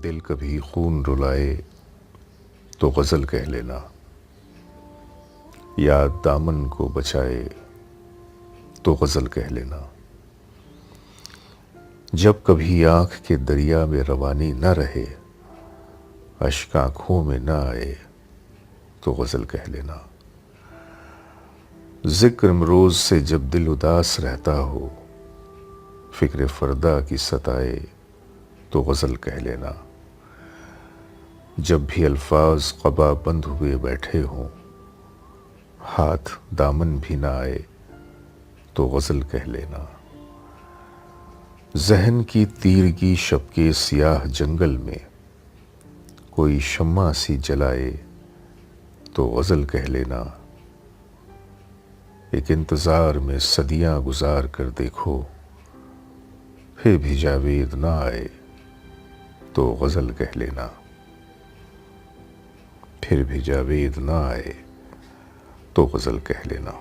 दिल कभी खून रुलाए तो गज़ल कह लेना, याद दामन को बचाए तो गज़ल कह लेना। जब कभी आँख के दरिया में रवानी न रहे, अश्क आँखों में न आए तो गज़ल कह लेना। ज़िक्र इमरोज़ से जब दिल उदास रहता हो, फ़िक्र फ़रदा की सताए तो गज़ल कह लेना। जब भी अल्फाज क़बा बंद हुए बैठे हों, हाथ दामन भी ना आए तो गज़ल कह लेना। ज़हन की तीरगी शब के सियाह जंगल में कोई शम्मा सी जलाए तो गज़ल कह लेना। एक इंतज़ार में सदियां गुजार कर देखो, फिर भी जावेद ना आए तो गज़ल कह लेना। फिर भी जावेद ना आए तो गज़ल कह लेना।